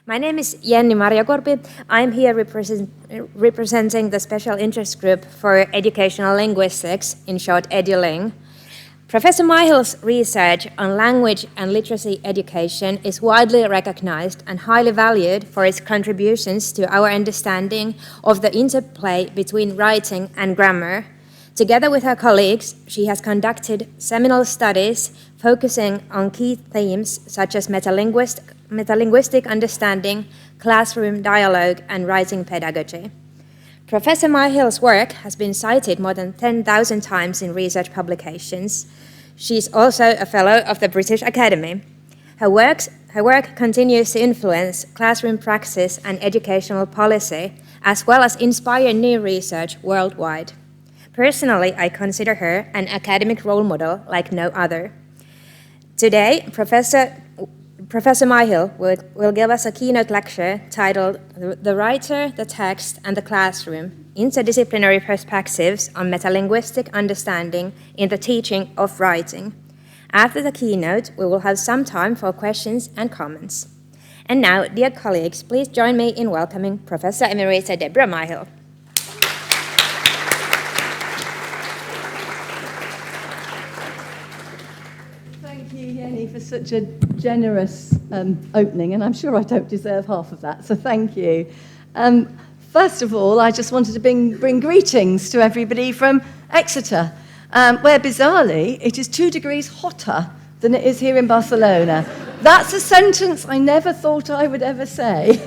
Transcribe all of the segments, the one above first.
My name is Jenni Marjakorpi. I'm here representing the Special Interest Group for Educational Linguistics, in short EduLing. Professor Myhill's research on language and literacy education is widely recognized and highly valued for its contributions to our understanding of the interplay between writing and grammar. Together with her colleagues, she has conducted seminal studies focusing on key themes such as metalinguistic understanding, classroom dialogue, and writing pedagogy. Professor Myhill's work has been cited more than 10,000 times in research publications. She is also a Fellow of the British Academy. Her work continues to influence classroom praxis and educational policy, as well as inspire new research worldwide. Personally, I consider her an academic role model like no other. Today, Professor Myhill will give us a keynote lecture titled The Writer, the Text, and the Classroom, Interdisciplinary Perspectives on Metalinguistic Understanding in the Teaching of Writing. After the keynote, we will have some time for questions and comments. And now, dear colleagues, please join me in welcoming Professor Emerita Debra Myhill. Thank you, Jenni, for such a generous opening, and I'm sure I don't deserve half of that, so thank you. First of all, I just wanted to bring greetings to everybody from Exeter, where bizarrely it is 2 degrees hotter than it is here in Barcelona. That's a sentence I never thought I would ever say.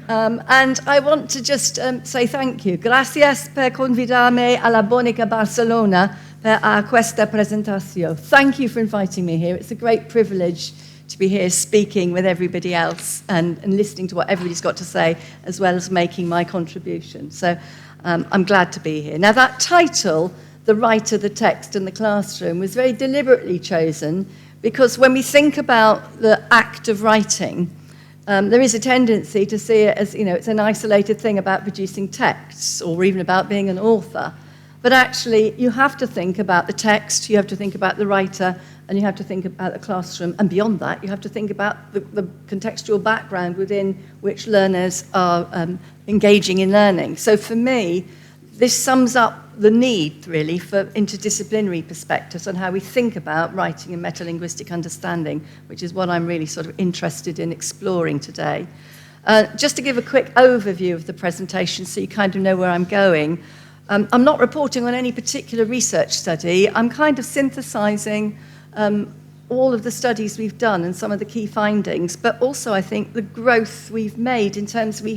And I want to just say thank you. Gracias per convidarme a la bonica Barcelona per a questa presentació. Thank you for inviting me here. It's a great privilege to be here speaking with everybody else and listening to what everybody's got to say, as well as making my contribution. So I'm glad to be here. Now, that title, The Writer, the Text, and the Classroom, was very deliberately chosen because when we think about the act of writing, there is a tendency to see it as, it's an isolated thing about producing texts or even about being an author. But actually, you have to think about the text, you have to think about the writer, and you have to think about the classroom. And beyond that, you have to think about the contextual background within which learners are engaging in learning. So for me, this sums up the need, really, for interdisciplinary perspectives on how we think about writing and metalinguistic understanding, which is what I'm really sort of interested in exploring today. Just to give a quick overview of the presentation so you kind of know where I'm going. I'm not reporting on any particular research study. I'm kind of synthesizing all of the studies we've done and some of the key findings, but also I think the growth we've made in terms of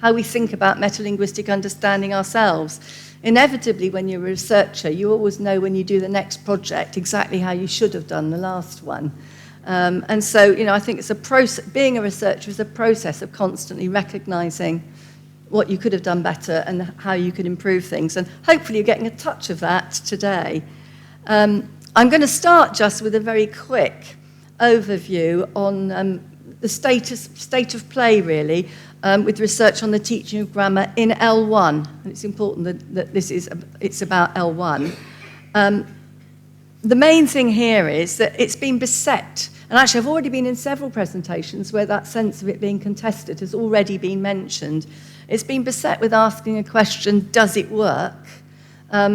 how we think about metalinguistic understanding ourselves. Inevitably, when you're a researcher, you always know when you do the next project exactly how you should have done the last one. And so, I think it's a process. Being a researcher is a process of constantly recognizing what you could have done better and how you could improve things. And hopefully you're getting a touch of that today. I'm going to start just with a very quick overview on the state of play, really, with research on the teaching of grammar in L1. And it's important that it's about L1. The main thing here is that it's been beset. And actually, I've already been in several presentations where that sense of it being contested has already been mentioned. It's been beset with asking a question, does it work?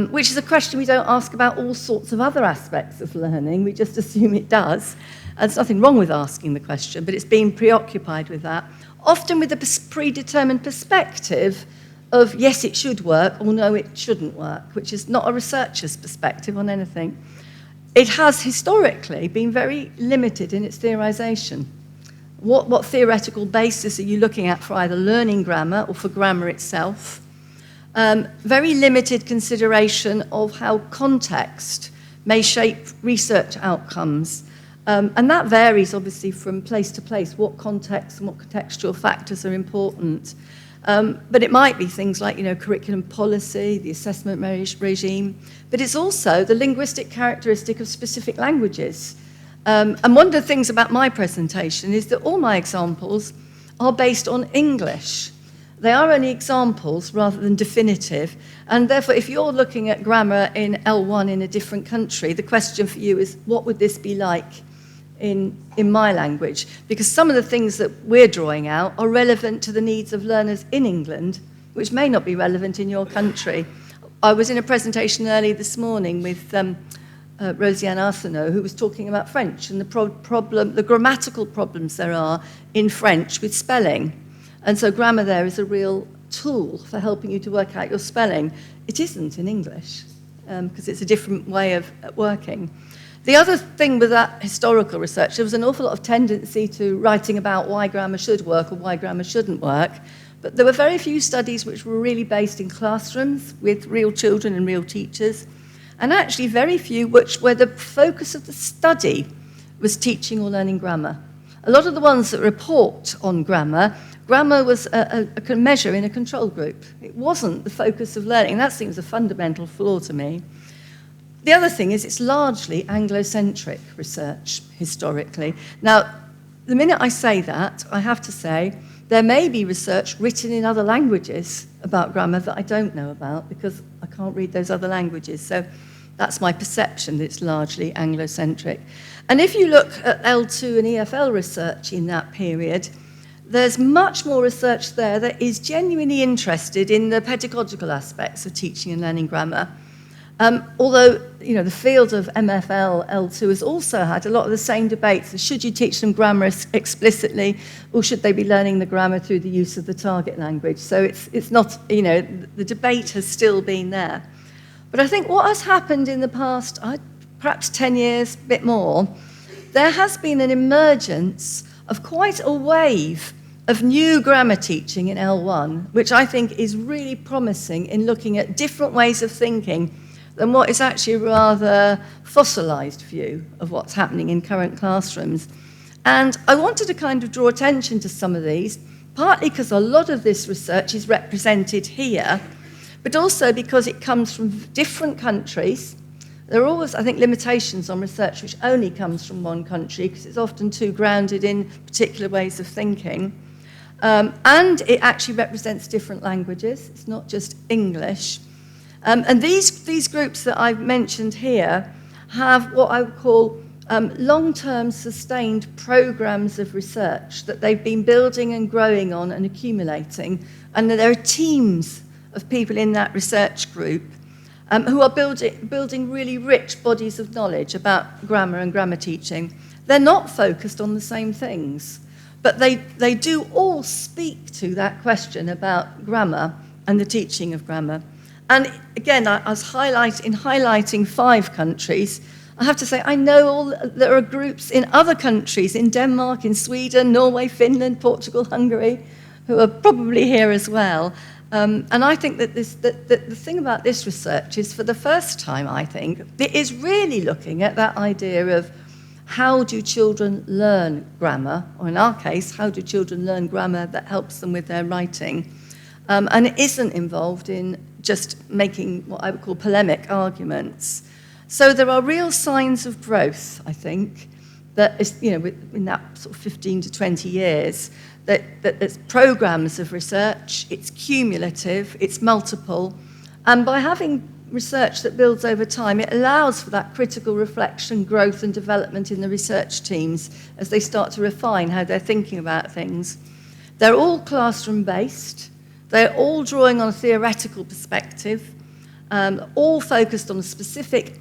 Which is a question we don't ask about all sorts of other aspects of learning. We just assume it does. There's nothing wrong with asking the question, but it's being preoccupied with that. Often with a predetermined perspective of, yes, it should work, or no, it shouldn't work, which is not a researcher's perspective on anything. It has historically been very limited in its theorization. What theoretical basis are you looking at for either learning grammar or for grammar itself? Very limited consideration of how context may shape research outcomes. And that varies, obviously, from place to place, what context and what contextual factors are important. But it might be things like, curriculum policy, the assessment regime, but it's also the linguistic characteristic of specific languages. And one of the things about my presentation is that all my examples are based on English. They are only examples rather than definitive, and therefore if you're looking at grammar in L1 in a different country, the question for you is, what would this be like in my language, because some of the things that we're drawing out are relevant to the needs of learners in England, which may not be relevant in your country. I was in a presentation early this morning with Rosiane Arsenault, who was talking about French and the grammatical problems there are in French with spelling. And so grammar there is a real tool for helping you to work out your spelling. It isn't in English, because it's a different way of working. The other thing with that historical research, there was an awful lot of tendency to writing about why grammar should work or why grammar shouldn't work, but there were very few studies which were really based in classrooms with real children and real teachers, and actually very few which where the focus of the study was teaching or learning grammar. A lot of the ones that report on grammar was a measure in a control group. It wasn't the focus of learning, and that seems a fundamental flaw to me. The other thing is it's largely Anglo-centric research, historically. Now, the minute I say that, I have to say there may be research written in other languages about grammar that I don't know about because I can't read those other languages. So that's my perception that it's largely Anglo-centric. And if you look at L2 and EFL research in that period, there's much more research there that is genuinely interested in the pedagogical aspects of teaching and learning grammar. Although, the field of MFL, L2 has also had a lot of the same debates. Should you teach them grammar explicitly, or should they be learning the grammar through the use of the target language? So it's not, the debate has still been there. But I think what has happened in the past, perhaps 10 years, a bit more, there has been an emergence of quite a wave of new grammar teaching in L1, which I think is really promising in looking at different ways of thinking than what is actually a rather fossilized view of what's happening in current classrooms. And I wanted to kind of draw attention to some of these, partly because a lot of this research is represented here, but also because it comes from different countries. There are always, I think, limitations on research which only comes from one country, because it's often too grounded in particular ways of thinking. And it actually represents different languages. It's not just English. And these groups that I've mentioned here have what I would call long-term sustained programs of research that they've been building and growing on and accumulating. And there are teams of people in that research group who are building really rich bodies of knowledge about grammar and grammar teaching. They're not focused on the same things, but they do all speak to that question about grammar and the teaching of grammar. And again, I was highlighting 5 countries. I have to say, I know there are groups in other countries, in Denmark, in Sweden, Norway, Finland, Portugal, Hungary, who are probably here as well. And I think that the thing about this research is, for the first time, I think, it is really looking at that idea of how do children learn grammar, or in our case, how do children learn grammar that helps them with their writing? And it isn't involved in just making what I would call polemic arguments. So there are real signs of growth, I think, that is, in that sort of 15 to 20 years, that there's programs of research, it's cumulative, it's multiple, and by having research that builds over time, it allows for that critical reflection, growth and development in the research teams as they start to refine how they're thinking about things. They're all classroom-based. They're all drawing on a theoretical perspective, all focused on a specific,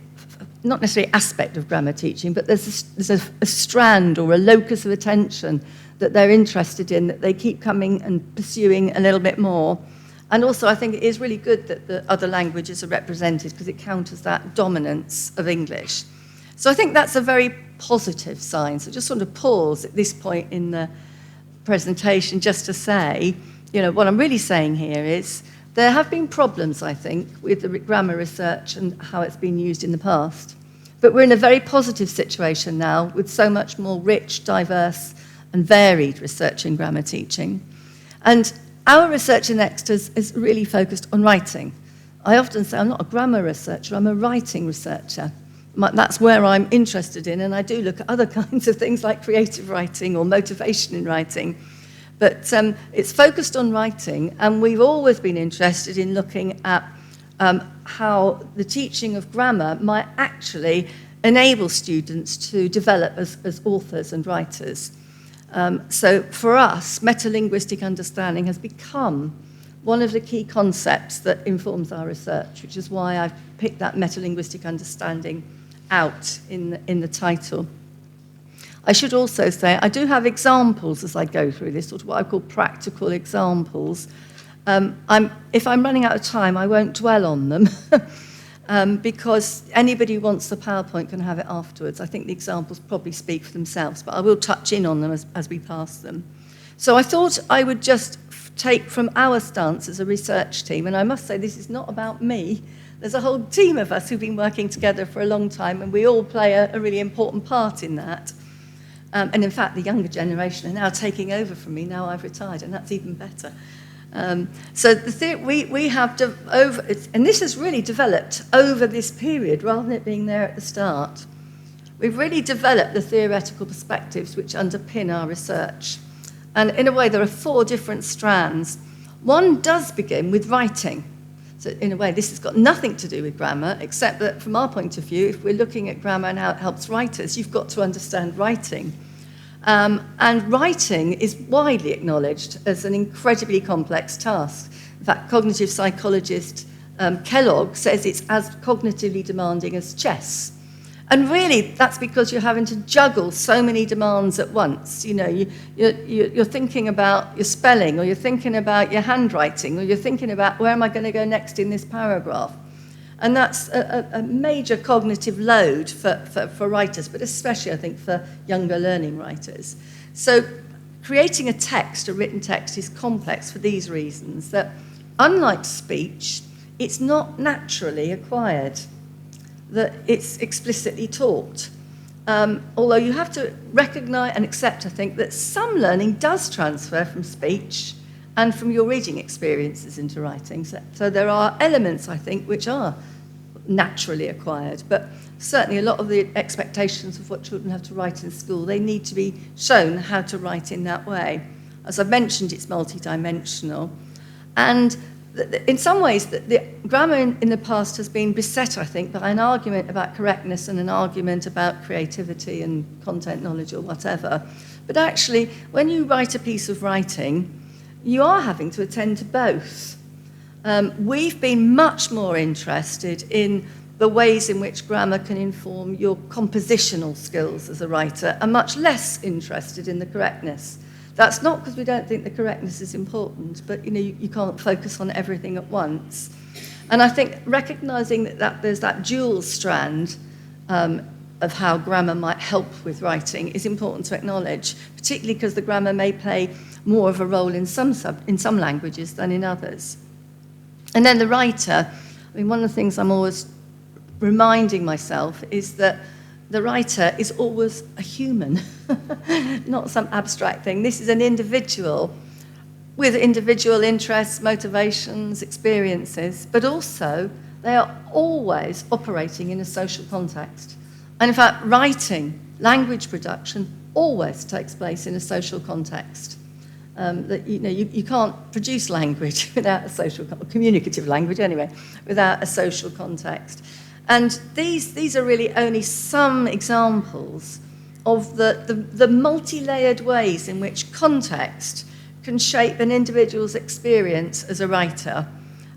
not necessarily aspect of grammar teaching, but there's a strand or a locus of attention that they're interested in, that they keep coming and pursuing a little bit more. And also, I think it is really good that the other languages are represented, because it counters that dominance of English. So I think that's a very positive sign. So just want to pause at this point in the presentation just to say, what I'm really saying here is there have been problems, I think, with the grammar research and how it's been used in the past. But we're in a very positive situation now with so much more rich, diverse and varied research in grammar teaching. And our research in Exeter is really focused on writing. I often say I'm not a grammar researcher, I'm a writing researcher. That's where I'm interested in, and I do look at other kinds of things like creative writing or motivation in writing. But it's focused on writing, and we've always been interested in looking at how the teaching of grammar might actually enable students to develop as authors and writers. So for us, metalinguistic understanding has become one of the key concepts that informs our research, which is why I've picked that metalinguistic understanding out in the title. I should also say I do have examples as I go through this, sort of what I call practical examples. If I'm running out of time, I won't dwell on them because anybody who wants the PowerPoint can have it afterwards. I think the examples probably speak for themselves, but I will touch in on them as we pass them. So I thought I would just take from our stance as a research team, and I must say this is not about me. There's a whole team of us who've been working together for a long time, and we all play a really important part in that. And in fact, the younger generation are now taking over from me now I've retired, and that's even better. So we have, and this has really developed over this period rather than it being there at the start. We've really developed the theoretical perspectives which underpin our research. And in a way, there are 4 different strands. One does begin with writing. So in a way, this has got nothing to do with grammar, except that from our point of view, if we're looking at grammar and how it helps writers, you've got to understand writing. And writing is widely acknowledged as an incredibly complex task. In fact, cognitive psychologist Kellogg says it's as cognitively demanding as chess. And really, that's because you're having to juggle so many demands at once. You know, you're thinking about your spelling, or you're thinking about your handwriting, or you're thinking about where am I going to go next in this paragraph. And that's a major cognitive load for writers, but especially, I think, for younger learning writers. So creating a text, a written text, is complex for these reasons, that unlike speech, it's not naturally acquired, that it's explicitly taught. Although you have to recognise and accept, I think, that some learning does transfer from speech and from your reading experiences into writing. So there are elements, I think, which are naturally acquired, but certainly a lot of the expectations of what children have to write in school, they need to be shown how to write in that way. As I've mentioned, it's multidimensional. And in some ways, the grammar in the past has been beset, I think, by an argument about correctness and an argument about creativity and content knowledge or whatever. But actually, when you write a piece of writing, you are having to attend to both. We've been much more interested in the ways in which grammar can inform your compositional skills as a writer, and much less interested in the correctness. That's not because we don't think the correctness is important, but you can't focus on everything at once. And I think recognising that there's that dual strand of how grammar might help with writing is important to acknowledge, particularly because the grammar may play more of a role in some languages than in others. And then the writer, I mean, one of the things I'm always reminding myself is that the writer is always a human, not some abstract thing. This is an individual with individual interests, motivations, experiences, but also they are always operating in a social context. And in fact, writing, language production, always takes place in a social context. You can't produce language without a social, communicative language anyway, without a social context. And these are really only some examples of the multi-layered ways in which context can shape an individual's experience as a writer,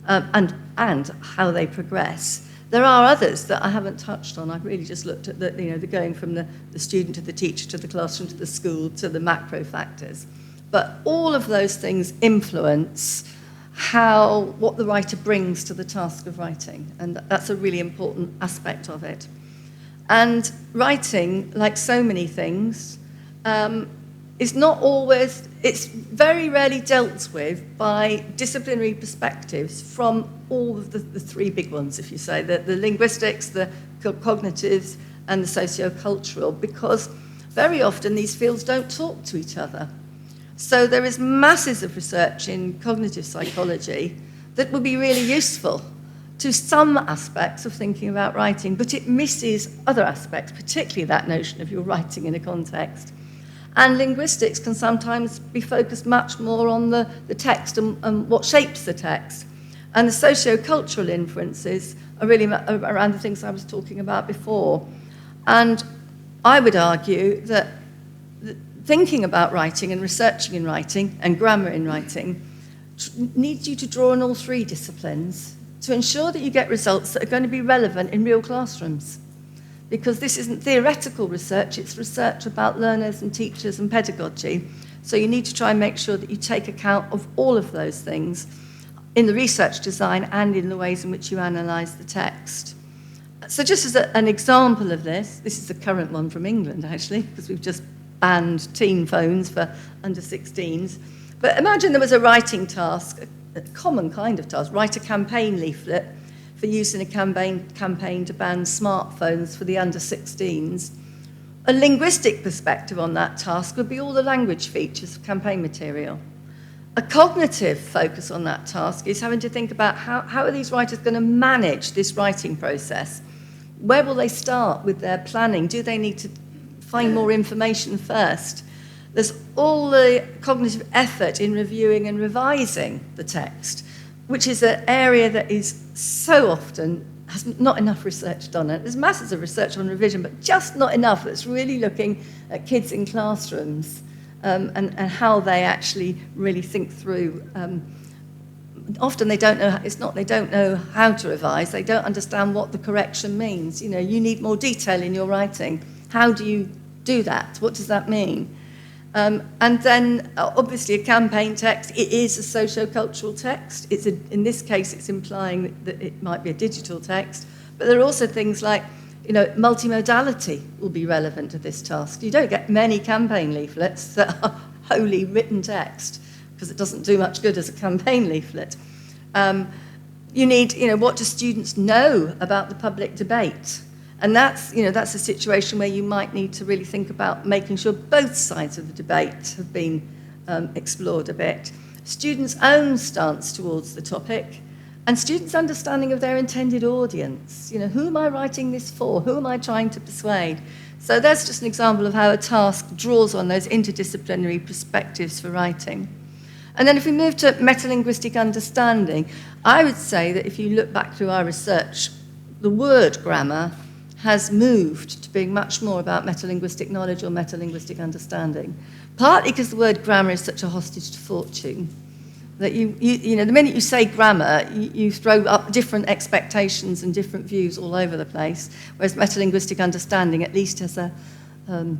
and how they progress. There are others that I haven't touched on. I've really just looked at the going from the student to the teacher to the classroom to the school to the macro factors. But all of those things influence what the writer brings to the task of writing, and that's a really important aspect of it. And writing, like so many things, is not always, it's very rarely dealt with by disciplinary perspectives from all of the 3 big ones, if you say, the linguistics, the cognitives, and the socio-cultural, because very often these fields don't talk to each other. So there is masses of research in cognitive psychology that would be really useful to some aspects of thinking about writing, but it misses other aspects, particularly that notion of your writing in a context. And linguistics can sometimes be focused much more on the text and what shapes the text. And the socio-cultural inferences are really around the things I was talking about before. And I would argue that thinking about writing and researching in writing and grammar in writing needs you to draw on all three disciplines to ensure that you get results that are going to be relevant in real classrooms. Because this isn't theoretical research, it's research about learners and teachers and pedagogy. So you need to try and make sure that you take account of all of those things in the research design and in the ways in which you analyse the text. So just as an example of this is a current one from England, actually, because we've just banned teen phones for under 16s. But imagine there was a writing task, a common kind of task, write a campaign leaflet for use in a campaign to ban smartphones for the under 16s. A linguistic perspective on that task would be all the language features of campaign material. A cognitive focus on that task is having to think about how are these writers going to manage this writing process? Where will they start with their planning? Do they need to find more information first? There's all the cognitive effort in reviewing and revising the text, which is an area that is so often has not enough research done on it. There's masses of research on revision, but just not enough that's really looking at kids in classrooms and how they actually really think through. Often they don't know. They don't know how to revise. They don't understand what the correction means. You know, you need more detail in your writing. How do you do that? What does that mean? And then, obviously, a campaign text, it is a socio-cultural text. In this case, it's implying that it might be a digital text. But there are also things like, you know, multimodality will be relevant to this task. You don't get many campaign leaflets that are wholly written text, because it doesn't do much good as a campaign leaflet. You need, you know, what do students know about the public debate? And that's a situation where you might need to really think about making sure both sides of the debate have been explored a bit. Students' own stance towards the topic, and students' understanding of their intended audience. You know, who am I writing this for? Who am I trying to persuade? So that's just an example of how a task draws on those interdisciplinary perspectives for writing. And then if we move to metalinguistic understanding, I would say that if you look back through our research, the word grammar has moved to being much more about metalinguistic knowledge or metalinguistic understanding, partly because the word grammar is such a hostage to fortune that you know, the minute you say grammar, you throw up different expectations and different views all over the place, whereas metalinguistic understanding at least has a, well,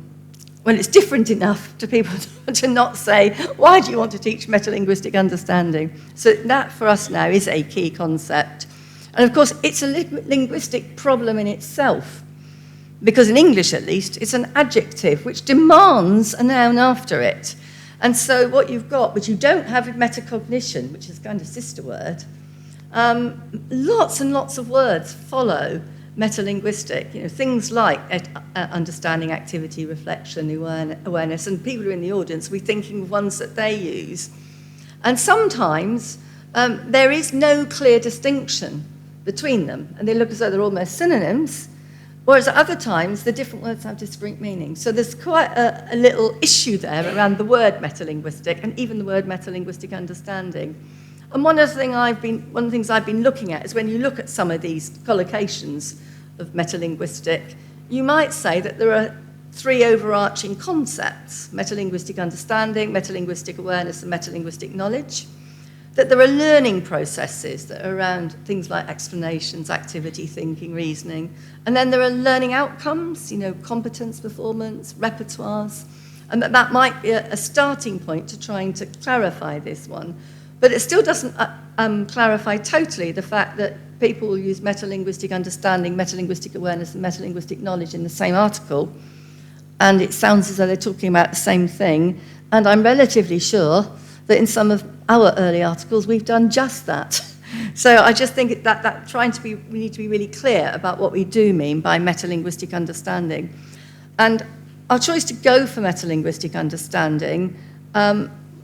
it's different enough to people to not say, why do you want to teach metalinguistic understanding? So that, for us now, is a key concept. And of course, it's a linguistic problem in itself, because in English, at least, it's an adjective which demands a noun after it. And so what you've got, which you don't have in metacognition, which is kind of sister word, lots and lots of words follow metalinguistic, you know, things like understanding, activity, reflection, awareness, and people who are in the audience, we're thinking of ones that they use. And sometimes there is no clear distinction between them, and they look as though they're almost synonyms, whereas at other times, the different words have distinct meanings. So there's quite a little issue there around the word metalinguistic, and even the word metalinguistic understanding. And one of the things I've been looking at is when you look at some of these collocations of metalinguistic, you might say that there are three overarching concepts: metalinguistic understanding, metalinguistic awareness, and metalinguistic knowledge. That there are learning processes that are around things like explanations, activity, thinking, reasoning. And then there are learning outcomes, you know, competence, performance, repertoires. And that might be a starting point to trying to clarify this one. But it still doesn't clarify totally the fact that people will use metalinguistic understanding, metalinguistic awareness, and metalinguistic knowledge in the same article. And it sounds as though they're talking about the same thing. And I'm relatively sure that in some of our early articles, we've done just that. So I just think that we need to be really clear about what we do mean by metalinguistic understanding. And our choice to go for metalinguistic understanding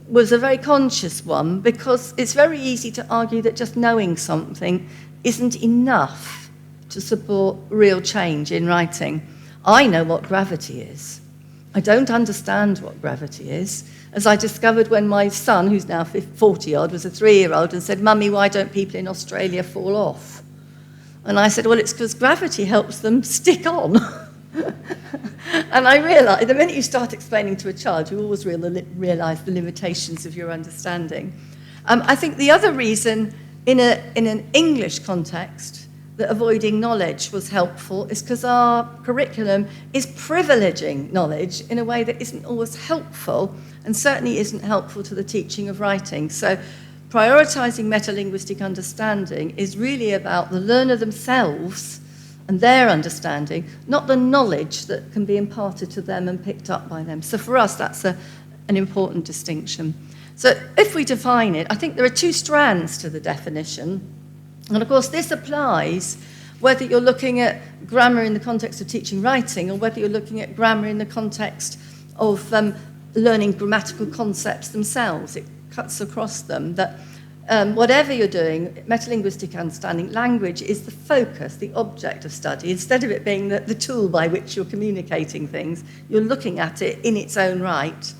was a very conscious one, because it's very easy to argue that just knowing something isn't enough to support real change in writing. I know what gravity is. I don't understand what gravity is, as I discovered when my son, who's now 40-odd, was a 3-year-old, and said, "Mummy, why don't people in Australia fall off?" And I said, well, it's because gravity helps them stick on. And I realise, the minute you start explaining to a child, you always realise the limitations of your understanding. I think the other reason in an English context that avoiding knowledge was helpful is because our curriculum is privileging knowledge in a way that isn't always helpful, and certainly isn't helpful to the teaching of writing. So prioritising metalinguistic understanding is really about the learner themselves and their understanding, not the knowledge that can be imparted to them and picked up by them. So for us, that's an important distinction. So if we define it, I think there are two strands to the definition. And of course, this applies whether you're looking at grammar in the context of teaching writing or whether you're looking at grammar in the context of learning grammatical concepts themselves. It cuts across them that whatever you're doing, metalinguistic understanding, language is the focus, the object of study. Instead of it being the tool by which you're communicating things, you're looking at it in its own right.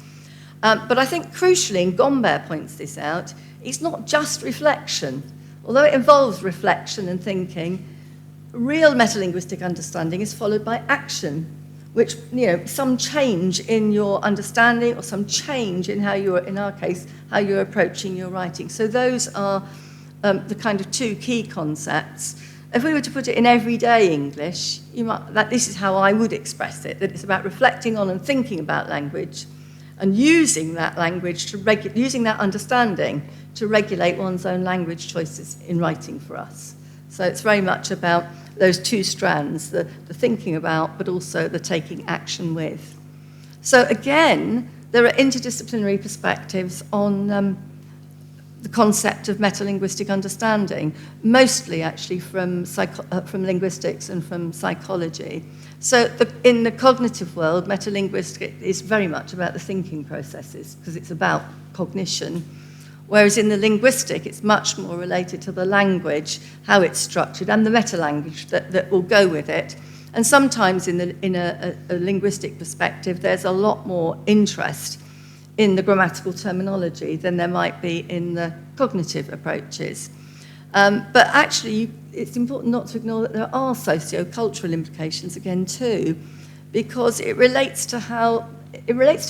But I think crucially, and Gomber points this out, it's not just reflection. Although it involves reflection and thinking, real metalinguistic understanding is followed by action, which, some change in your understanding or some change in how you're, in our case, how you're approaching your writing. So those are the kind of two key concepts. If we were to put it in everyday English, this is how I would express it, that it's about reflecting on and thinking about language and using that language using that understanding to regulate one's own language choices in writing for us. So it's very much about those two strands, the thinking about, but also the taking action with. So again, there are interdisciplinary perspectives on the concept of metalinguistic understanding, mostly actually from linguistics and from psychology. So in the cognitive world, metalinguistic is very much about the thinking processes because it's about cognition. Whereas in the linguistic, it's much more related to the language, how it's structured, and the meta-language that will go with it. And sometimes in a linguistic perspective, there's a lot more interest in the grammatical terminology than there might be in the cognitive approaches. But actually, it's important not to ignore that there are socio-cultural implications again too, because it relates to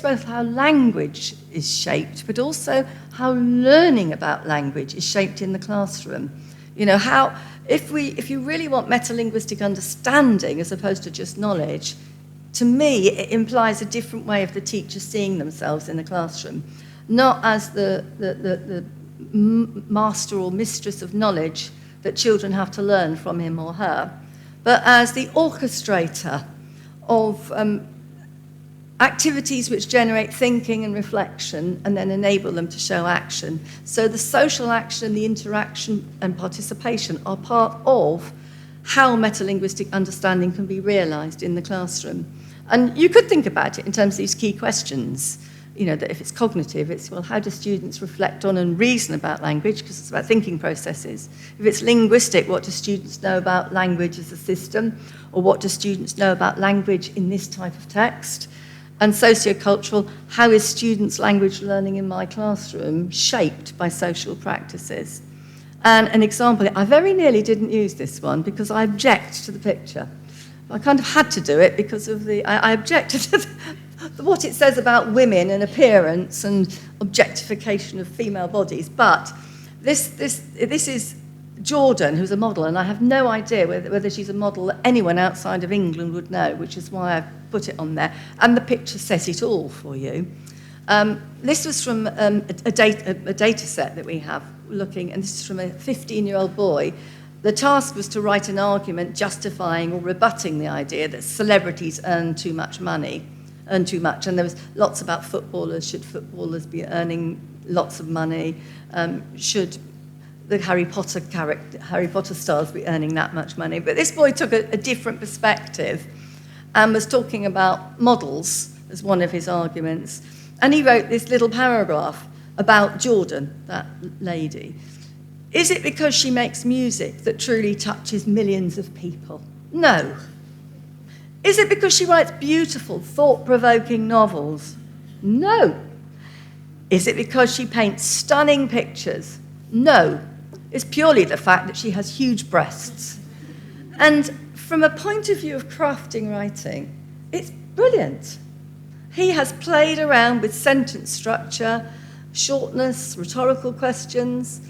both how language is shaped, but also how learning about language is shaped in the classroom. If you really want metalinguistic understanding as opposed to just knowledge, to me, it implies a different way of the teacher seeing themselves in the classroom, not as the master or mistress of knowledge that children have to learn from him or her, but as the orchestrator of activities which generate thinking and reflection and then enable them to show action. So the social action, the interaction and participation are part of how metalinguistic understanding can be realised in the classroom. And you could think about it in terms of these key questions. That if it's cognitive, it's, well, how do students reflect on and reason about language, because it's about thinking processes. If it's linguistic, what do students know about language as a system, or what do students know about language in this type of text? And sociocultural, how is students' language learning in my classroom shaped by social practices? And an example, I very nearly didn't use this one because I object to the picture. I kind of had to do it because of I objected to what it says about women and appearance and objectification of female bodies. But this is Jordan, who's a model, and I have no idea whether she's a model that anyone outside of England would know, which is why I've put it on there. And the picture says it all for you. This was from a data set that we have looking, and this is from a 15-year-old boy. The task was to write an argument justifying or rebutting the idea that celebrities earn too much. And there was lots about footballers. Should footballers be earning lots of money? Should the Harry Potter stars be earning that much money? But this boy took a different perspective and was talking about models as one of his arguments. And he wrote this little paragraph about Jordan, that lady. Is it because she makes music that truly touches millions of people? No. Is it because she writes beautiful, thought-provoking novels? No. Is it because she paints stunning pictures? No. It's purely the fact that she has huge breasts. And from a point of view of crafting writing, it's brilliant. He has played around with sentence structure, shortness, rhetorical questions,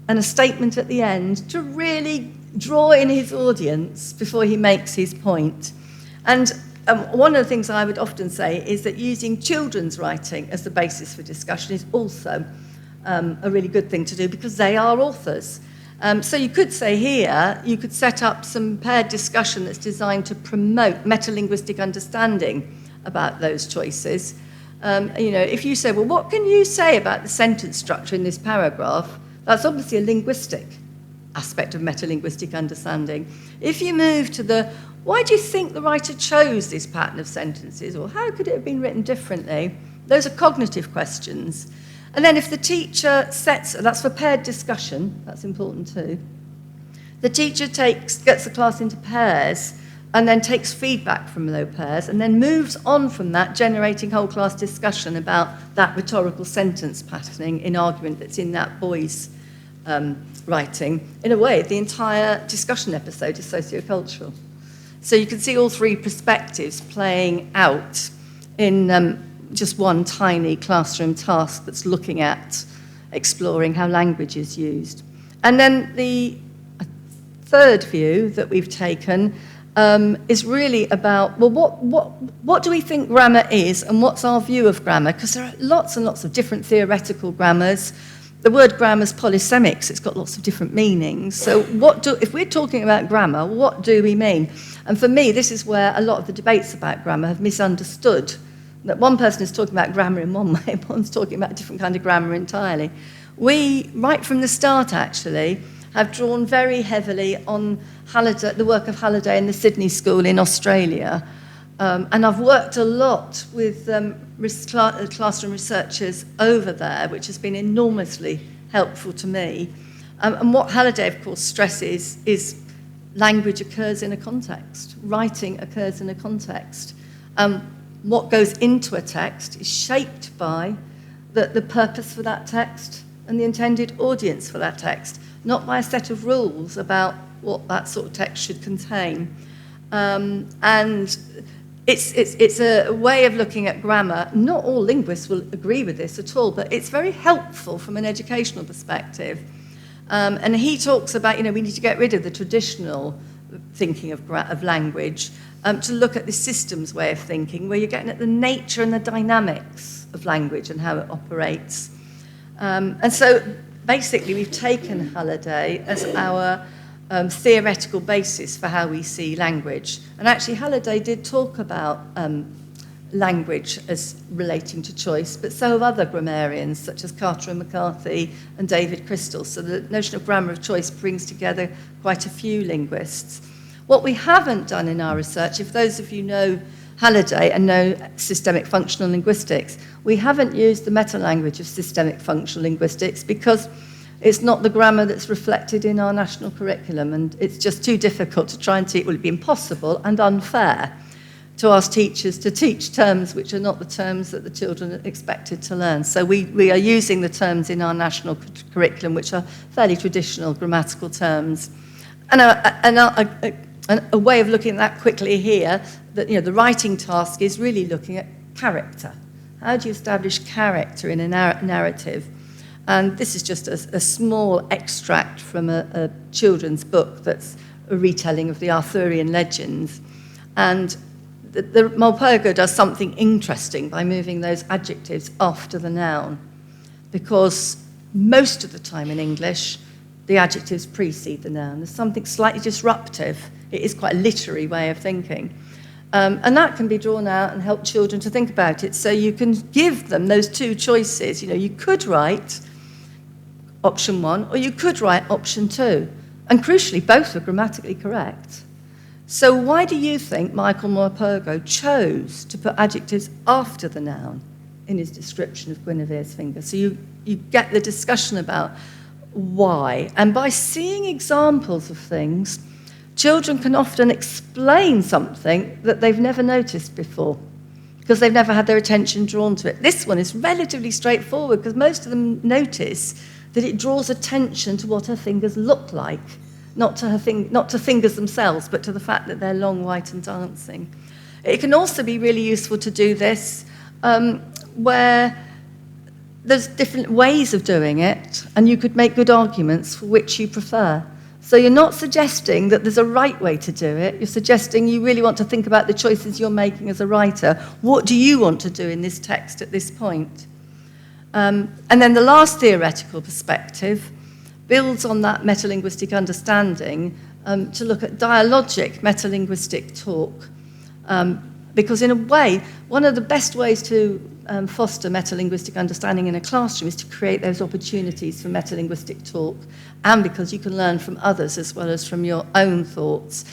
and a statement at the end to really draw in his audience before he makes his point. And one of the things I would often say is that using children's writing as the basis for discussion is also a really good thing to do because they are authors. So you could say here, you could set up some paired discussion that's designed to promote metalinguistic understanding about those choices. If you say, well, what can you say about the sentence structure in this paragraph? That's obviously a linguistic aspect of metalinguistic understanding. If you move to why do you think the writer chose this pattern of sentences, or how could it have been written differently? Those are cognitive questions. And then if the teacher that's for paired discussion, that's important too. The teacher gets the class into pairs and then takes feedback from those pairs and then moves on from that, generating whole class discussion about that rhetorical sentence patterning in argument that's in that boy's writing. In a way, the entire discussion episode is sociocultural. So you can see all three perspectives playing out in just one tiny classroom task that's looking at exploring how language is used. And then the third view that we've taken is really about, well, what do we think grammar is and what's our view of grammar? Because there are lots and lots of different theoretical grammars. The word grammar is polysemic, so it's got lots of different meanings. So if we're talking about grammar, what do we mean? And for me, this is where a lot of the debates about grammar have misunderstood. That one person is talking about grammar in one way, one's talking about a different kind of grammar entirely. We, right from the start actually, have drawn very heavily on the work of Halliday in the Sydney School in Australia. And I've worked a lot with classroom researchers over there, which has been enormously helpful to me. And what Halliday, of course, stresses is language occurs in a context. Writing occurs in a context. What goes into a text is shaped by the purpose for that text and the intended audience for that text, not by a set of rules about what that sort of text should contain. And it's a way of looking at grammar. Not all linguists will agree with this at all, but it's very helpful from an educational perspective. And he talks about, we need to get rid of the traditional thinking of language to look at the systems way of thinking, where you're getting at the nature and the dynamics of language and how it operates. And so basically we've taken Halliday as our theoretical basis for how we see language. And actually Halliday did talk about language as relating to choice, but so have other grammarians such as Carter and McCarthy and David Crystal. So the notion of grammar of choice brings together quite a few linguists. What we haven't done in our research, if those of you know Halliday and know systemic functional linguistics, we haven't used the meta-language of systemic functional linguistics because it's not the grammar that's reflected in our national curriculum, and it's just too difficult to try and teach. It would be impossible and unfair to ask teachers to teach terms which are not the terms that the children are expected to learn. So we are using the terms in our national curriculum, which are fairly traditional grammatical terms. And a way of looking at that quickly here, that the writing task is really looking at character. How do you establish character in a narrative? And this is just a small extract from a children's book that's a retelling of the Arthurian legends. And the Molpergo does something interesting by moving those adjectives after the noun, because most of the time in English, the adjectives precede the noun. There's something slightly disruptive. It is quite a literary way of thinking. And that can be drawn out and help children to think about it. So you can give them those two choices. You could write option 1, or you could write option 2. And crucially, both are grammatically correct. So why do you think Michael Morpurgo chose to put adjectives after the noun in his description of Guinevere's finger? So you get the discussion about why. And by seeing examples of things, children can often explain something that they've never noticed before, because they've never had their attention drawn to it. This one is relatively straightforward, because most of them notice that it draws attention to what her fingers look like, not to fingers themselves, but to the fact that they're long, white, and dancing. It can also be really useful to do this where there's different ways of doing it, and you could make good arguments for which you prefer. So you're not suggesting that there's a right way to do it. You're suggesting you really want to think about the choices you're making as a writer. What do you want to do in this text at this point? And then the last theoretical perspective builds on that metalinguistic understanding to look at dialogic metalinguistic talk. Because in a way, one of the best ways to foster metalinguistic understanding in a classroom is to create those opportunities for metalinguistic talk, and because you can learn from others as well as from your own thoughts.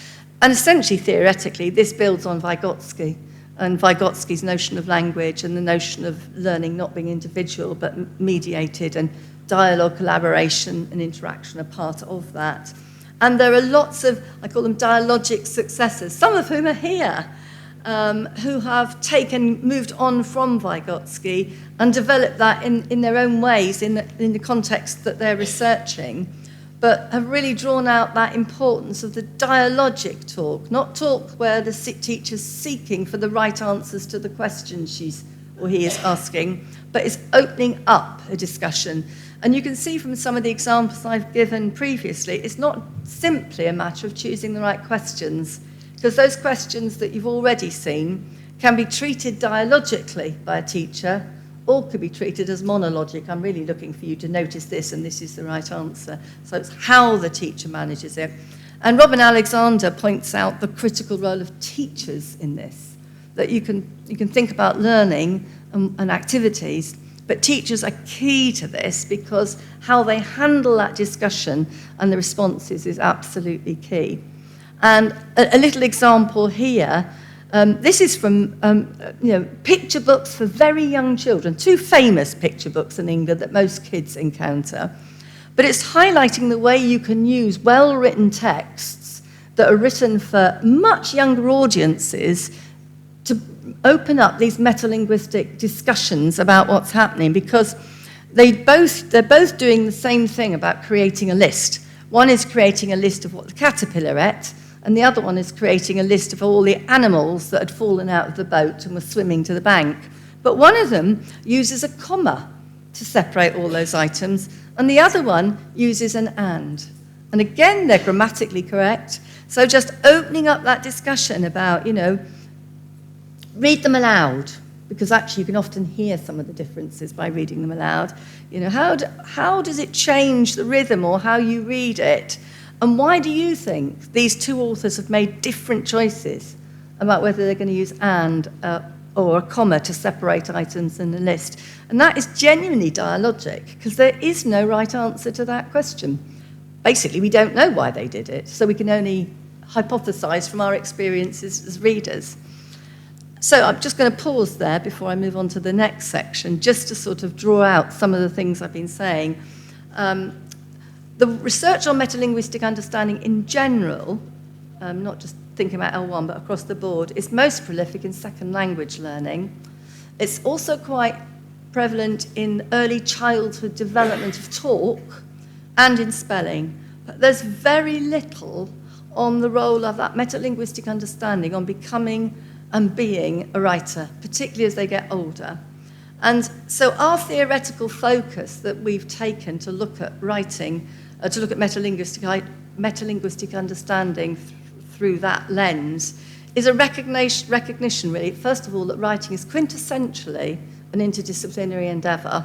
And essentially, theoretically, this builds on Vygotsky and Vygotsky's notion of language and the notion of learning not being individual but mediated, and dialogue, collaboration and interaction are part of that. And there are lots of, I call them dialogic successors, some of whom are here, who have moved on from Vygotsky and developed that in their own ways in the context that they're researching, but have really drawn out that importance of the dialogic talk, not talk where the teacher's seeking for the right answers to the questions she's or he is asking, but is opening up a discussion. And you can see from some of the examples I've given previously, it's not simply a matter of choosing the right questions, because those questions that you've already seen can be treated dialogically by a teacher, or could be treated as monologic. I'm really looking for you to notice this, and this is the right answer. So it's how the teacher manages it. And Robin Alexander points out the critical role of teachers in this, that you can think about learning and activities, but teachers are key to this because how they handle that discussion and the responses is absolutely key. And a little example here, this is from picture books for very young children, 2 famous picture books in England that most kids encounter. But it's highlighting the way you can use well-written texts that are written for much younger audiences to open up these metalinguistic discussions about what's happening, because they're both doing the same thing about creating a list. One is creating a list of what the caterpillar ate, and the other one is creating a list of all the animals that had fallen out of the boat and were swimming to the bank. But one of them uses a comma to separate all those items, and the other one uses an and. And again, they're grammatically correct. So just opening up that discussion about, read them aloud, because actually you can often hear some of the differences by reading them aloud. How does it change the rhythm or how you read it? And why do you think these 2 authors have made different choices about whether they're going to use and or a comma to separate items in the list? And that is genuinely dialogic, because there is no right answer to that question. Basically, we don't know why they did it, so we can only hypothesize from our experiences as readers. So I'm just going to pause there before I move on to the next section, just to sort of draw out some of the things I've been saying. The research on metalinguistic understanding in general, not just thinking about L1, but across the board, is most prolific in second language learning. It's also quite prevalent in early childhood development of talk and in spelling. But there's very little on the role of that metalinguistic understanding on becoming and being a writer, particularly as they get older. And so our theoretical focus that we've taken to look at writing, to look at metalinguistic understanding through that lens, is a recognition, really, first of all, that writing is quintessentially an interdisciplinary endeavour,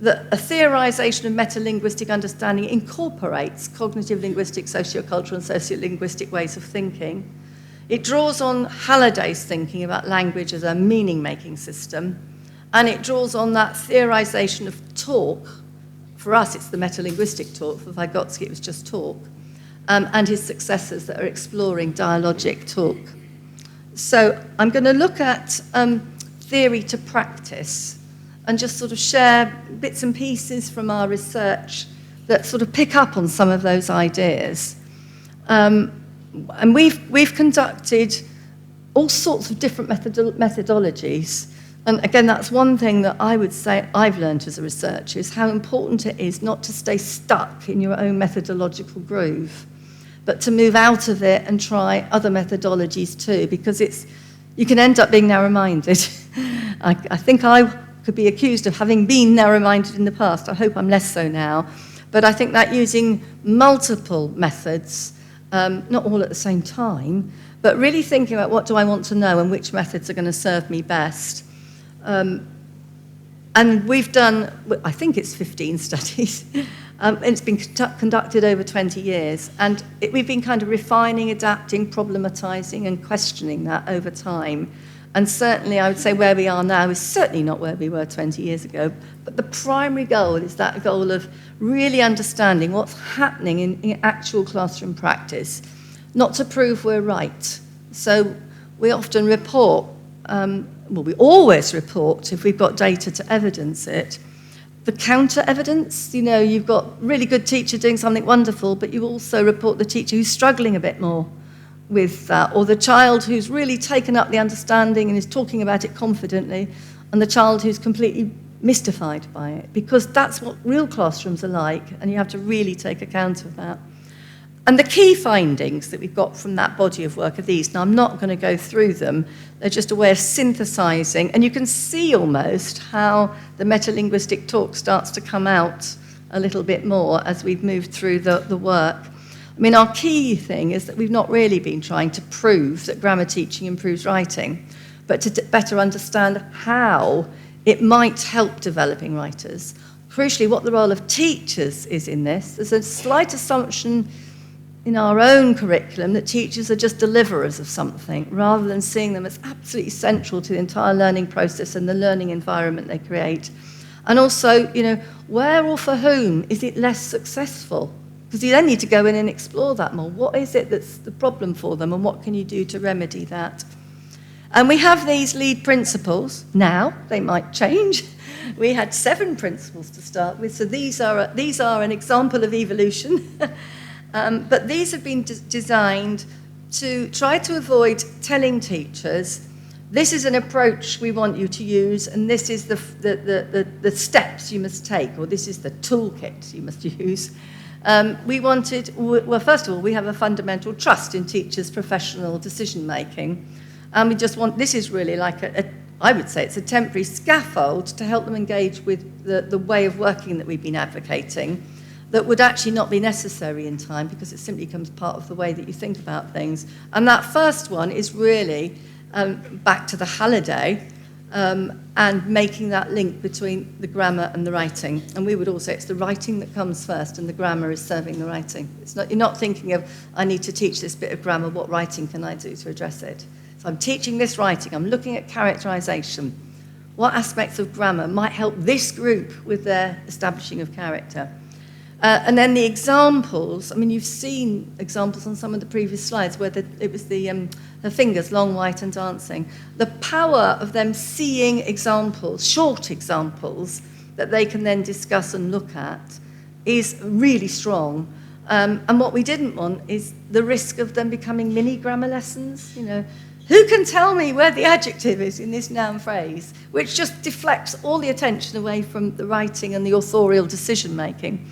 that a theorisation of metalinguistic understanding incorporates cognitive, linguistic, sociocultural and sociolinguistic ways of thinking. It draws on Halliday's thinking about language as a meaning-making system, and it draws on that theorisation of talk. For us, it's the metalinguistic talk. For Vygotsky, it was just talk. And his successors that are exploring dialogic talk. So I'm going to look at theory to practice and just sort of share bits and pieces from our research that sort of pick up on some of those ideas. And we've conducted all sorts of different methodologies. And again, that's one thing that I would say I've learned as a researcher, is how important it is not to stay stuck in your own methodological groove, but to move out of it and try other methodologies too, because you can end up being narrow-minded. I think I could be accused of having been narrow-minded in the past. I hope I'm less so now. But I think that using multiple methods, not all at the same time, but really thinking about what do I want to know and which methods are going to serve me best. And we've done, I think it's 15 studies. It's been conducted over 20 years. And we've been kind of refining, adapting, problematizing, and questioning that over time. And certainly I would say where we are now is certainly not where we were 20 years ago. But the primary goal is that goal of really understanding what's happening in actual classroom practice, not to prove we're right. So we often report, we always report if we've got data to evidence it. The counter evidence, you've got really good teacher doing something wonderful, but you also report the teacher who's struggling a bit more with that, or the child who's really taken up the understanding and is talking about it confidently, and the child who's completely mystified by it, because that's what real classrooms are like, and you have to really take account of that. And the key findings that we've got from that body of work are these. Now, I'm not going to go through them. They're just a way of synthesizing, and you can see almost how the metalinguistic talk starts to come out a little bit more as we've moved through the work. I mean, our key thing is that we've not really been trying to prove that grammar teaching improves writing, but to better understand how it might help developing writers. Crucially, what the role of teachers is in this. There's a slight assumption in our own curriculum that teachers are just deliverers of something, rather than seeing them as absolutely central to the entire learning process and the learning environment they create. And also, where or for whom is it less successful? Because you then need to go in and explore that more. What is it that's the problem for them, and what can you do to remedy that? And we have these lead principles. Now, they might change. We had 7 principles to start with, so these are an example of evolution. But these have been designed to try to avoid telling teachers, this is an approach we want you to use, and this is the steps you must take, or this is the toolkit you must use. First of all, we have a fundamental trust in teachers' professional decision-making. And we just want, this is really like I would say it's a temporary scaffold to help them engage with the way of working that we've been advocating that would actually not be necessary in time, because it simply becomes part of the way that you think about things. And that first one is really back to the Halliday, and making that link between the grammar and the writing. And we would all say it's the writing that comes first, and the grammar is serving the writing. You're not thinking of, I need to teach this bit of grammar, what writing can I do to address it? So I'm teaching this writing, I'm looking at characterization. What aspects of grammar might help this group with their establishing of character? And then the examples, I mean, you've seen examples on some of the previous slides where it was the fingers, long, white, and dancing. The power of them seeing examples, short examples, that they can then discuss and look at is really strong. And what we didn't want is the risk of them becoming mini grammar lessons. Who can tell me where the adjective is in this noun phrase, which just deflects all the attention away from the writing and the authorial decision-making.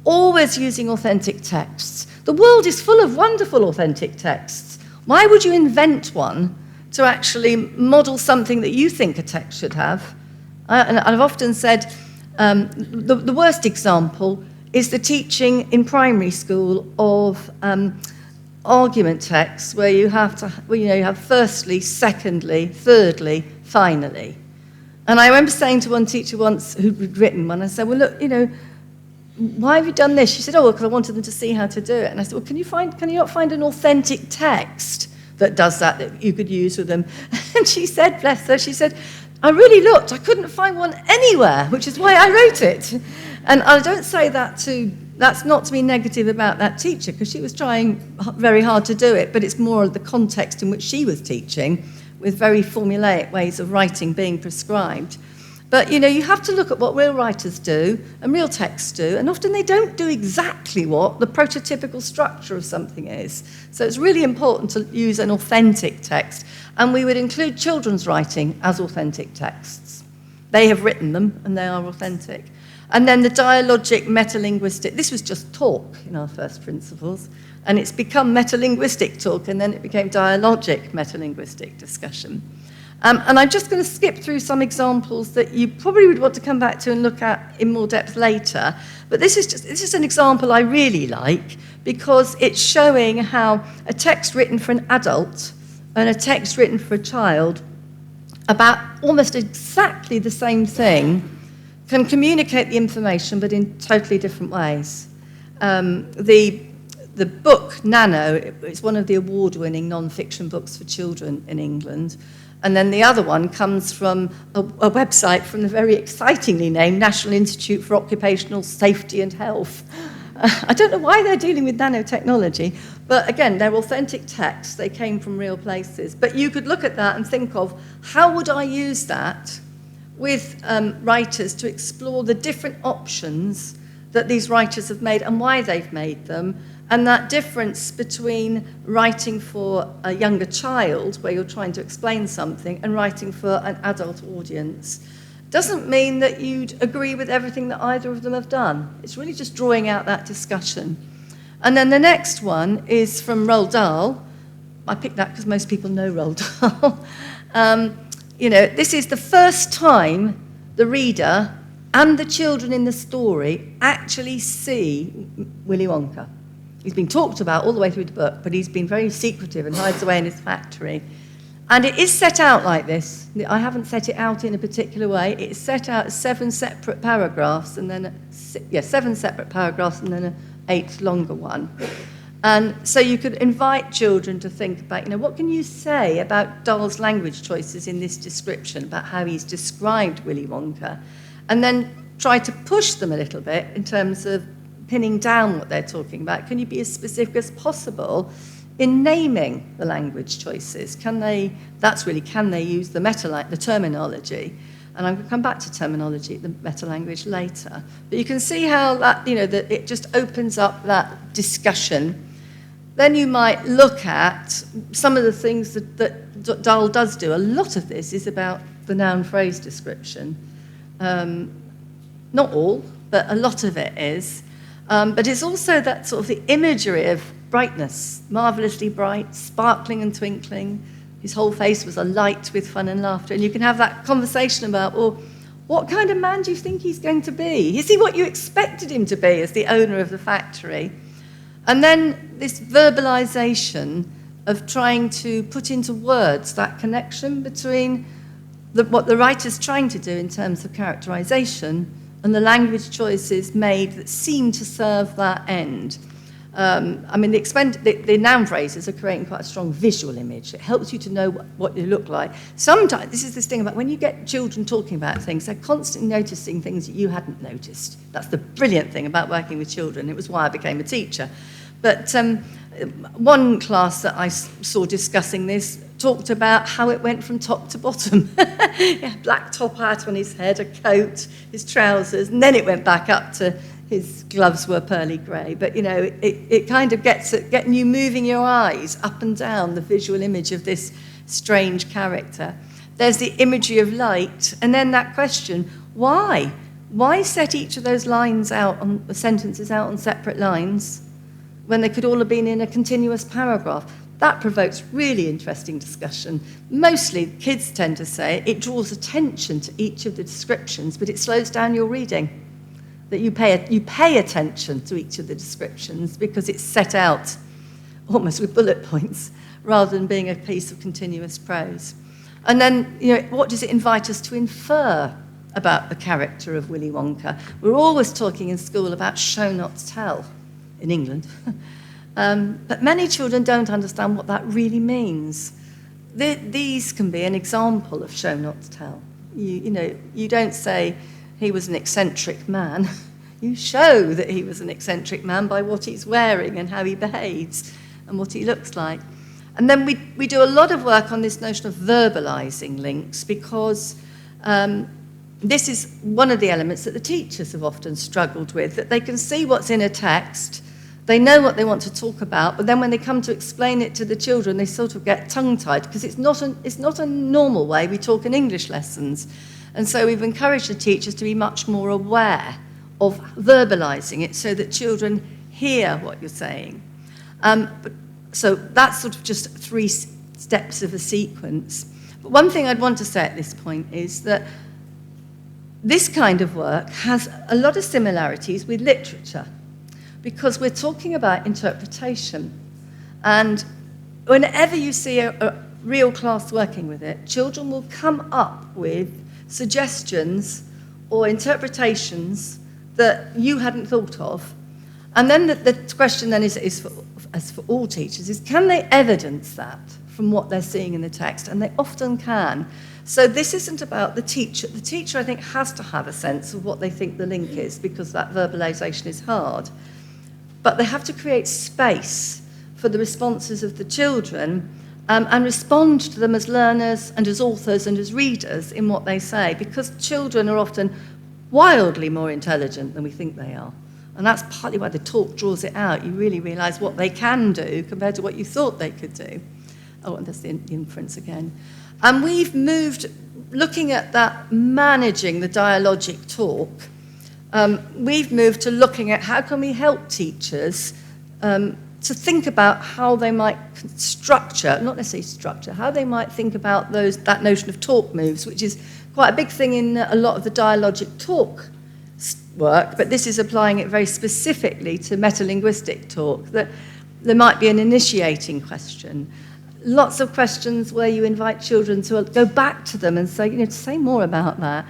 Always using authentic texts. The world is full of wonderful authentic texts. Why would you invent one to actually model something that you think a text should have? And I've often said the worst example is the teaching in primary school of argument texts where you have firstly, secondly, thirdly, finally. And I remember saying to one teacher once who'd written one, I said, well, look, why have you done this? She said, oh, because I wanted them to see how to do it. And I said, well, can you not find an authentic text that does that you could use with them? And she said, bless her, she said, I really looked, I couldn't find one anywhere, which is why I wrote it. And I don't say that's not to be negative about that teacher, because she was trying very hard to do it, but it's more the context in which she was teaching, with very formulaic ways of writing being prescribed. But, you have to look at what real writers do and real texts do, and often they don't do exactly what the prototypical structure of something is. So it's really important to use an authentic text, and we would include children's writing as authentic texts. They have written them, and they are authentic. And then the dialogic metalinguistic, this was just talk in our first principles, and it's become metalinguistic talk, and then it became dialogic metalinguistic discussion. And I'm just going to skip through some examples that you probably would want to come back to and look at in more depth later. But this is an example I really like, because it's showing how a text written for an adult and a text written for a child about almost exactly the same thing can communicate the information, but in totally different ways. The book Nano, it's one of the award-winning non-fiction books for children in England. And then the other one comes from a website from the very excitingly named National Institute for Occupational Safety and Health. I don't know why they're dealing with nanotechnology, but again, they're authentic texts. They came from real places. But you could look at that and think of, how would I use that with writers to explore the different options that these writers have made and why they've made them, and that difference between writing for a younger child, where you're trying to explain something, and writing for an adult audience. Doesn't mean that you'd agree with everything that either of them have done. It's really just drawing out that discussion. And then the next one is from Roald Dahl. I picked that because most people know Roald Dahl. This is the first time the reader and the children in the story actually see Willy Wonka. He's been talked about all the way through the book, but he's been very secretive and hides away in his factory. And it is set out like this. I haven't set it out in a particular way. It's set out as 7 separate paragraphs, and then 7 separate paragraphs, and then an 8 longer one. And so you could invite children to think about, what can you say about Dahl's language choices in this description, about how he's described Willy Wonka, and then try to push them a little bit in terms of pinning down what they're talking about. Can you be as specific as possible in naming the language choices? Can they use the terminology? And I'm going to come back to terminology, the meta-language later. But you can see how that, that it just opens up that discussion. Then you might look at some of the things that Dahl does do. A lot of this is about the noun phrase description. Not all, but a lot of it is. But it's also that sort of the imagery of brightness, marvellously bright, sparkling and twinkling. His whole face was alight with fun and laughter. And you can have that conversation about, well, what kind of man do you think he's going to be? Is he what you expected him to be as the owner of the factory? And then this verbalization of trying to put into words that connection between what the writer's trying to do in terms of characterization and the language choices made that seem to serve that end. The noun phrases are creating quite a strong visual image. It helps you to know what you look like. Sometimes, this is this thing about when you get children talking about things, they're constantly noticing things that you hadn't noticed. That's the brilliant thing about working with children. It was why I became a teacher. But one class that I saw discussing this talked about how it went from top to bottom. Black top hat on his head, a coat, his trousers, and then it went back up to his gloves were pearly grey. But, it kind of gets at getting you moving your eyes up and down the visual image of this strange character. There's the imagery of light, and then that question, why? Why set each of those sentences out on separate lines when they could all have been in a continuous paragraph? That provokes really interesting discussion. Mostly, kids tend to say it draws attention to each of the descriptions, but it slows down your reading. That you pay attention to each of the descriptions because it's set out almost with bullet points rather than being a piece of continuous prose. And then, what does it invite us to infer about the character of Willy Wonka? We're always talking in school about show not tell in England. But many children don't understand what that really means. These can be an example of show not tell. You don't say he was an eccentric man. You show that he was an eccentric man by what he's wearing and how he behaves and what he looks like. And then we do a lot of work on this notion of verbalizing links because this is one of the elements that the teachers have often struggled with, that they can see what's in a text, they know what they want to talk about, but then when they come to explain it to the children, they sort of get tongue-tied because it's not a normal way we talk in English lessons. And so we've encouraged the teachers to be much more aware of verbalizing it so that children hear what you're saying. So that's sort of just 3 steps of a sequence. But one thing I'd want to say at this point is that this kind of work has a lot of similarities with literature, because we're talking about interpretation. And whenever you see a real class working with it, children will come up with suggestions or interpretations that you hadn't thought of. And then the question then is for all teachers, is can they evidence that from what they're seeing in the text? And they often can. So this isn't about the teacher. The teacher, I think, has to have a sense of what they think the link is, because that verbalization is hard. But they have to create space for the responses of the children and respond to them as learners and as authors and as readers in what they say, because children are often wildly more intelligent than we think they are. And that's partly why the talk draws it out. You really realise what they can do compared to what you thought they could do. Oh, and there's the inference again. And we've moved, looking at that, managing the dialogic talk, we've moved to looking at how can we help teachers to think about how they might structure, not necessarily structure, how they might think about that notion of talk moves, which is quite a big thing in a lot of the dialogic talk work, but this is applying it very specifically to metalinguistic talk, that there might be an initiating question. Lots of questions where you invite children to go back to them and say, to say more about that.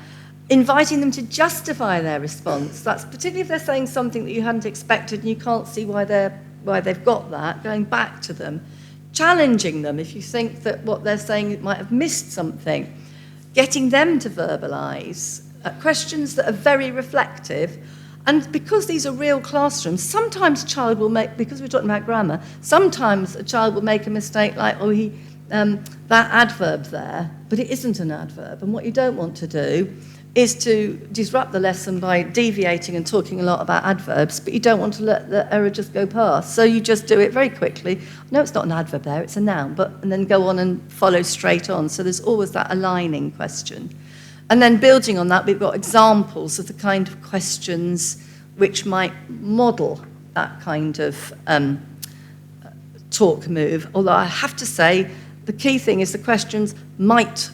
Inviting them to justify their response. That's particularly if they're saying something that you hadn't expected and you can't see why they've got that, going back to them. Challenging them if you think that what they're saying might have missed something. Getting them to verbalise. Questions that are very reflective. And because these are real classrooms, sometimes a child will make, because we're talking about grammar, sometimes a child will make a mistake like, that adverb there, but it isn't an adverb. And what you don't want to do is to disrupt the lesson by deviating and talking a lot about adverbs, but you don't want to let the error just go past. So you just do it very quickly. No, it's not an adverb there, it's a noun, and then go on and follow straight on. So there's always that aligning question. And then building on that, we've got examples of the kind of questions which might model that kind of talk move. Although I have to say, the key thing is the questions might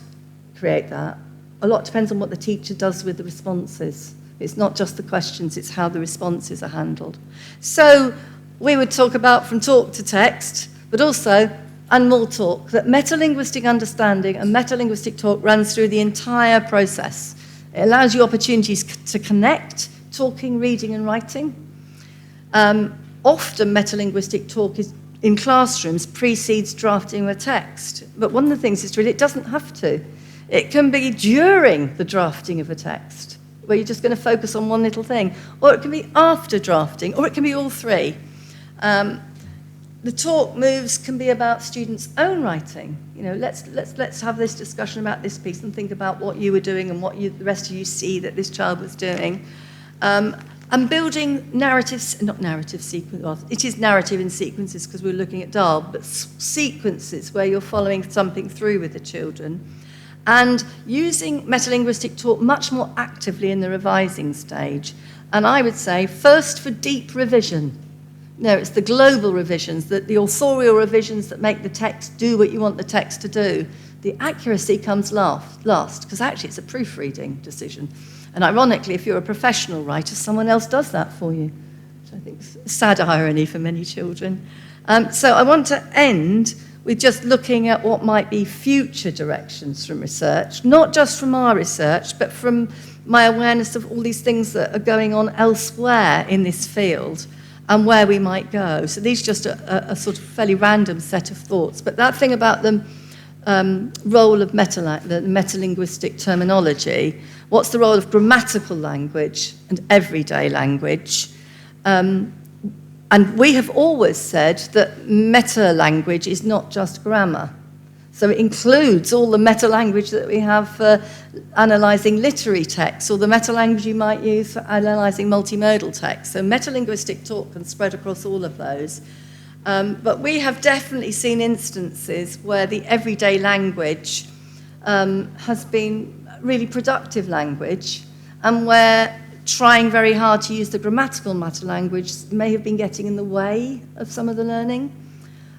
create that. A lot depends on what the teacher does with the responses. It's not just the questions, it's how the responses are handled. So we would talk about from talk to text, but also, and more talk, that metalinguistic understanding and metalinguistic talk runs through the entire process. It allows you opportunities to connect, talking, reading and writing. Often metalinguistic talk in classrooms precedes drafting of a text. But one of the things is really it doesn't have to. It can be during the drafting of a text, where you're just going to focus on one little thing. Or it can be after drafting, or it can be all 3. The talk moves can be about students' own writing. Let's have this discussion about this piece and think about what you were doing and what the rest of you see that this child was doing. And building narratives, not narrative sequence, well, it is narrative in sequences because we're looking at DAL, but sequences where you're following something through with the children. And using metalinguistic talk much more actively in the revising stage. And I would say, first for deep revision. No, it's the global revisions, the authorial revisions that make the text do what you want the text to do. The accuracy comes last, because actually it's a proofreading decision. And ironically, if you're a professional writer, someone else does that for you, which I think is a sad irony for many children. So I want to end with just looking at what might be future directions from research, not just from our research, but from my awareness of all these things that are going on elsewhere in this field and where we might go. So these are just a sort of fairly random set of thoughts. But that thing about the role of the metalinguistic terminology, what's the role of grammatical language and everyday language? And we have always said that meta-language is not just grammar. So it includes all the meta-language that we have for analysing literary texts, or the meta-language you might use for analysing multimodal text. So metalinguistic talk can spread across all of those. But we have definitely seen instances where the everyday language has been really productive language, and where trying very hard to use the grammatical metalanguage may have been getting in the way of some of the learning.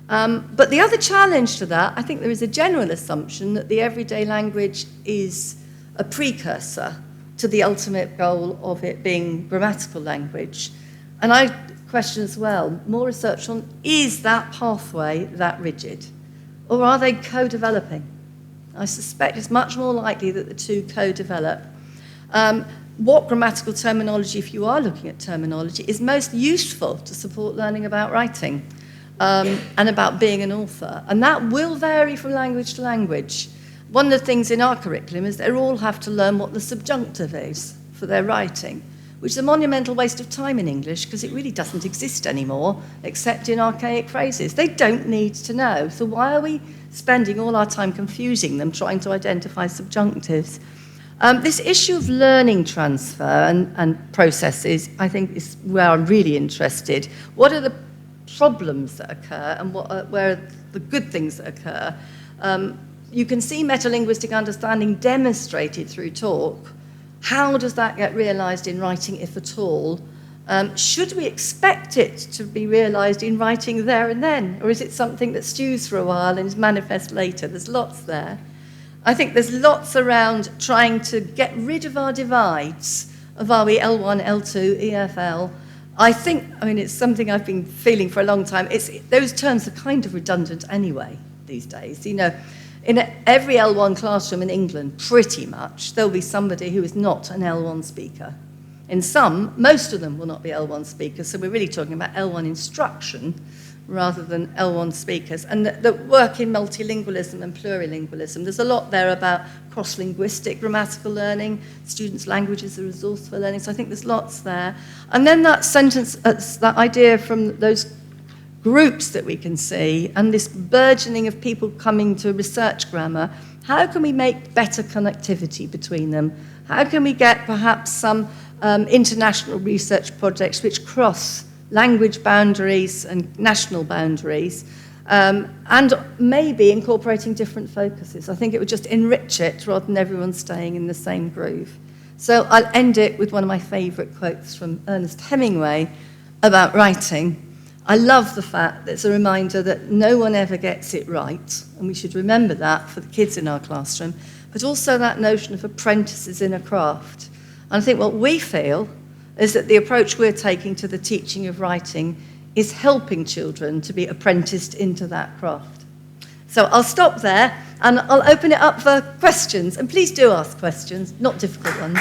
But the other challenge to that, I think there is a general assumption that the everyday language is a precursor to the ultimate goal of it being grammatical language. And I question as well, more research on, is that pathway that rigid? Or are they co-developing? I suspect it's much more likely that the two co-develop. What grammatical terminology, if you are looking at terminology, is most useful to support learning about writing and about being an author? And that will vary from language to language. One of the things in our curriculum is they all have to learn what the subjunctive is for their writing, which is a monumental waste of time in English because it really doesn't exist anymore except in archaic phrases. They don't need to know. So why are we spending all our time confusing them trying to identify subjunctives? This issue of learning transfer and processes, I think, is where I'm really interested. What are the problems that occur and where are the good things that occur? You can see metalinguistic understanding demonstrated through talk. How does that get realised in writing, if at all? Should we expect it to be realised in writing there and then? Or is it something that stews for a while and is manifest later? There's lots there. I think there's lots around trying to get rid of our divides of are we L1, L2, EFL. It's something I've been feeling for a long time. Those terms are kind of redundant anyway these days. You know, in every L1 classroom in England, pretty much, there'll be somebody who is not an L1 speaker. In some, most of them will not be L1 speakers, so we're really talking about L1 instruction rather than L1 speakers, and that work in multilingualism and plurilingualism. There's a lot there about cross-linguistic grammatical learning, students' language as a resource for learning, so I think there's lots there. And then that sentence, that idea from those groups that we can see, and this burgeoning of people coming to research grammar, how can we make better connectivity between them? How can we get perhaps some international research projects which cross language boundaries and national boundaries, and maybe incorporating different focuses? I think it would just enrich it rather than everyone staying in the same groove. So I'll end it with one of my favourite quotes from Ernest Hemingway about writing. I love the fact that it's a reminder that no one ever gets it right, and we should remember that for the kids in our classroom, but also that notion of apprentices in a craft. And I think what we feel is that the approach we're taking to the teaching of writing is helping children to be apprenticed into that craft. So I'll stop there and I'll open it up for questions. And please do ask questions, not difficult ones.